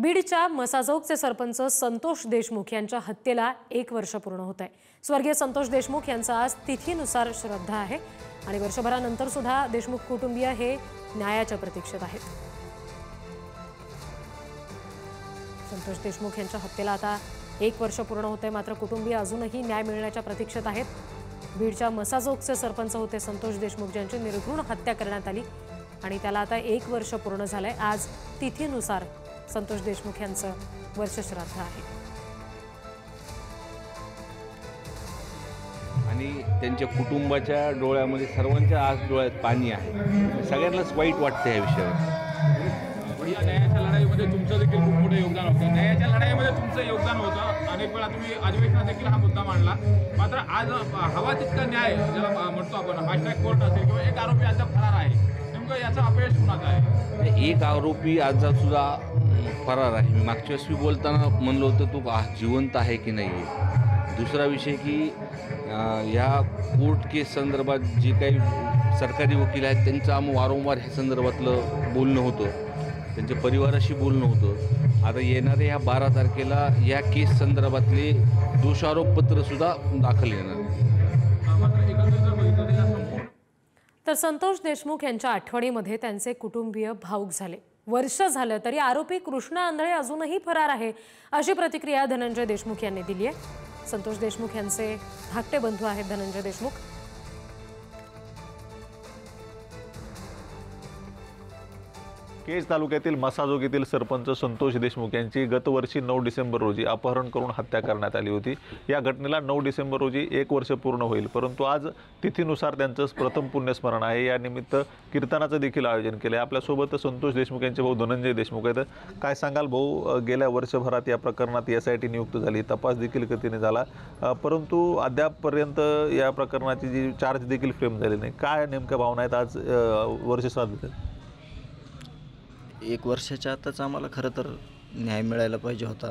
बीडच्या मसाजोगचे सरपंच संतोष देशमुख यांच्या हत्येला 1 वर्ष पूर्ण होत आहे। स्वर्गीय संतोष देशमुख यांचा आज तिथीनुसार श्रद्धा आहे आणि वर्षभरानंतर सुद्धा देशमुख कुटुंबीय हे न्यायाच्या प्रतीक्षेत आहेत। संतोष देशमुख यांच्या हत्येला आता 1 वर्ष पूर्ण होत आहे, मात्र कुटुंबीय अजूनही न्याय मिळण्याच्या प्रतीक्षेत आहेत। बीडच्या मसाजोगचे सरपंच होते संतोष देशमुख यांची निर्घृण हत्या करण्यात आली आणि त्याला आता 1 वर्ष पूर्ण झालंय। आज तिथीनुसार संतोष देशमुख यांचं वर्षश्राद्ध आहे आणि त्यांच्या कुटुंबाच्या डोळ्यामध्ये सर्वांच्या आज डोळ्यात पाणी आहे। सगळ्यांनाच वाईट वाटतं या विषयावर। या न्यायाच्या लढाईमध्ये तुमचं देखील खूप मोठं योगदान होतं। न्यायाच्या लढाईमध्ये तुमचं योगदान होतं। अनेक वेळा तुम्ही अधिवेशनात देखील हा मुद्दा मांडला, मात्र आज हवा तितका न्याय ज्याला म्हणतो आपण फास्ट कोर्ट असेल किंवा एक आरोपी अद्याप फरार आहे, नेमकं याचा अपयश कुणाचा आहे? एक आरोपी आज सुद्धा फरार आहे। मी मागच्या वेळेस बोलताना म्हणलो होतं तो जिवंत आहे की नाही आहे। दुसरा विषय की ह्या कोर्ट केस संदर्भात जे काही सरकारी वकील आहेत त्यांचं वारंवार ह्या संदर्भातलं बोलणं होतं, त्यांच्या परिवाराशी बोलणं होतं। आता येणाऱ्या ह्या 12 तारखेला या केस संदर्भातले दोषारोपपत्रसुद्धा दाखल येणार। तर संतोष देशमुख यांच्या आठवणीमध्ये त्यांचे कुटुंबीय भावुक झाले। वर्ष झालं तरी आरोपी कृष्णा आंधळे अजूनही फरार आहे, अशी प्रतिक्रिया धनंजय देशमुख यांनी दिली आहे। संतोष देशमुख यांचे धाकटे बंधू आहेत धनंजय देशमुख। केज तालुक्यातील मसाजोग येथील सरपंच संतोष देशमुख यांची गतवर्षी 9 डिसेंबर रोजी अपहरण करून हत्या करण्यात आली होती। या घटनेला 9 डिसेंबर रोजी 1 वर्ष पूर्ण होईल, परंतु आज तिथीनुसार त्यांचं प्रथम पुण्यस्मरण आहे। या निमित्त कीर्तनाचं देखील आयोजन केलं आहे। आपल्यासोबत संतोष देशमुख यांचे भाऊ धनंजय देशमुख आहेत। काय सांगाल भाऊ, गेल्या वर्षभरात या प्रकरणात SIT नियुक्त झाली, तपास देखील गतीने झाला, परंतु अद्यापपर्यंत या प्रकरणाची जी चार्ज देखील फ्रेम झाली नाही। काय नेमक्या भावना आहेत आज वर्षश्राद्ध? 1 वर्षाच्या आतच आम्हाला खरं तर न्याय मिळायला पाहिजे होता,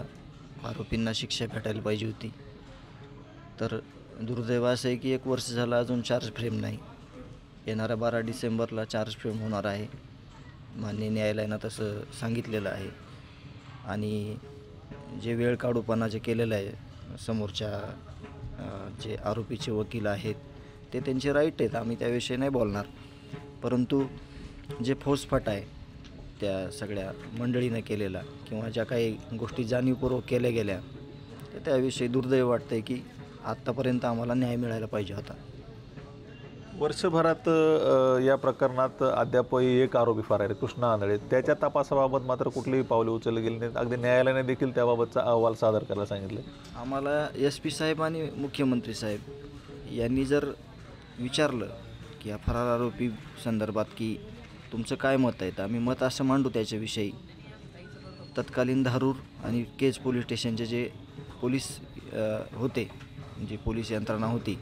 आरोपींना शिक्षा भेटायला पाहिजे होती। तर दुर्दैव असं आहे की 1 वर्ष झालं अजून चार्ज फ्रेम नाही। येणाऱ्या 12 डिसेंबरला चार्ज फ्रेम होणार आहे, माननीय न्यायालयानं तसं सांगितलेलं आहे। आणि जे वेळ काढूपणा जे केलेलं आहे समोरच्या जे आरोपीचे वकील आहेत ते त्यांचे राईट आहेत, आम्ही त्याविषयी नाही बोलणार, परंतु जे फौजफाट आहे त्या सगळ्या मंडळीनं केलेला किंवा ज्या काही गोष्टी जाणीवपूर्वक केल्या गेल्या तर त्याविषयी दुर्दैव वाटतं आहे की आत्तापर्यंत आम्हाला न्याय मिळायला पाहिजे होता। वर्षभरात या प्रकरणात अद्यापही एक आरोपी फरार आहे, कृष्णा आंधळे। त्याच्या तपासाबाबत मात्र कुठलीही पावले उचलली गेली नाहीत। अगदी न्यायालयाने देखील त्याबाबतचा अहवाल सादर करायला सांगितले। आम्हाला SP साहेब आणि मुख्यमंत्री साहेब यांनी जर विचारलं की या फरार आरोपी संदर्भात की तुमचं काय मत आहे, तर आम्ही मत असं मांडू त्याच्याविषयी। तत्कालीन धारूर आणि केज पोलीस स्टेशनचे जे पोलीस होते, जी पोलीस यंत्रणा होती,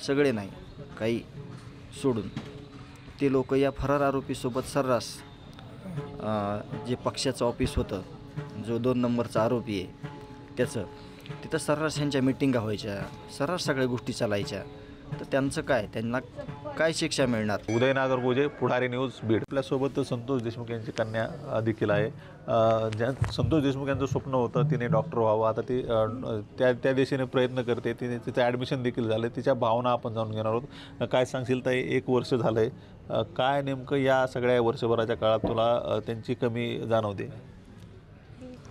सगळे नाही काही सोडून ते लोक या फरार आरोपीसोबत सर्रास जे पक्षाचं ऑफिस होतं, जो 2 नंबरचा आरोपी आहे त्याचं, तिथं सर्रास ह्यांच्या मिटिंगा व्हायच्या, सर्रास सगळ्या गोष्टी चालायच्या। तर त्यांचं काय, त्यांना काय शिक्षा मिळणार? उदय नागरगोजे, पुढारी न्यूज, बीड। आपल्यासोबत संतोष देशमुख यांची कन्या देखील आहे। संतोष देशमुख यांचं स्वप्न होतं तिने डॉक्टर व्हावं, आता ती त्या दिशेने प्रयत्न करते, तिने तिचं ॲडमिशन देखील झालं। तिच्या भावना आपण जाणून घेणार आहोत। काय सांगशील ताई, 1 वर्ष झालं आहे, काय नेमकं या सगळ्या वर्षभराच्या काळात तुला त्यांची कमी जाणवते?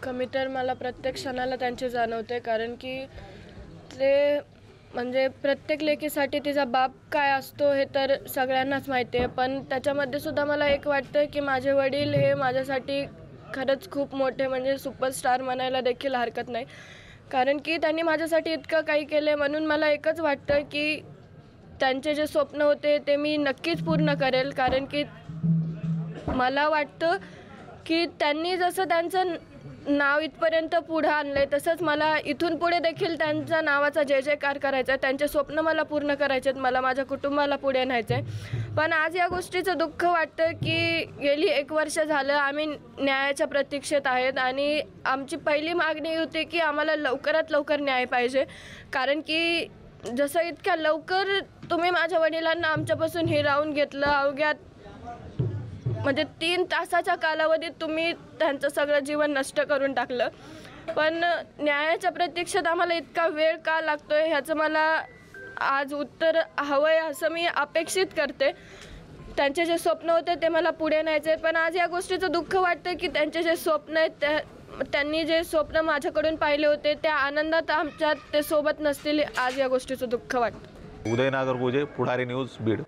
कमी तर मला प्रत्येक क्षणाला त्यांची जाणवते, कारण की ते म्हणजे प्रत्येक लेकीसाठी तिचा बाप काय असतो हे तर सगळ्यांनाच माहिती आहे, पण त्याच्यामध्ये सुद्धा मला एक वाटतं की माझे वडील हे माझ्यासाठी खरंच खूप मोठे म्हणजे सुपरस्टार म्हणायला देखील हरकत नाही, कारण की त्यांनी माझ्यासाठी इतकं काही केलं। म्हणून मला एकच वाटतं की त्यांचे जे स्वप्न होते ते मी नक्कीच पूर्ण करेल, कारण की मला वाटतं की त्यांनी जसं त्यांचं नाव इथपर्यंत पुढे आणलंय तसंच मला इथून पुढे देखील त्यांच्या नावाचा जय जयकार करायचा आहे। त्यांचे स्वप्न मला पूर्ण करायचे आहेत, मला माझ्या कुटुंबाला पुढे न्यायचं आहे। पण आज या गोष्टीचं दुःख वाटतं की गेली 1 वर्ष झालं आम्ही न्यायाच्या प्रतीक्षेत आहेत आणि आमची पहिली मागणी होती की आम्हाला लवकरात लवकर न्याय पाहिजे, कारण की जसं इतक्या लवकर तुम्ही माझ्या वडिलांना आमच्यापासून हिरावून घेतलं, अवघ्या म्हणजे 3 तासाच्या कालावधीत तुम्ही त्यांचं सगळं जीवन नष्ट करून टाकलं. पण न्यायाच्या प्रतीक्षेत आम्हाला इतका वेळ का लागतोय ह्याचं मला आज उत्तर हवं आहे असं मी अपेक्षित करते. त्यांचे जे स्वप्न होते ते मला पुढे न्यायचे, पण आज या गोष्टीचं दुःख वाटतं की त्यांचे जे स्वप्न आहेत त्यांनी जे स्वप्न माझ्याकडून पाहिले होते त्या आनंदात आमच्यात ते सोबत नसतील. आज या गोष्टीचं दुःख वाटतं. उदय नागरगोजे, पुढारी न्यूज, बीड.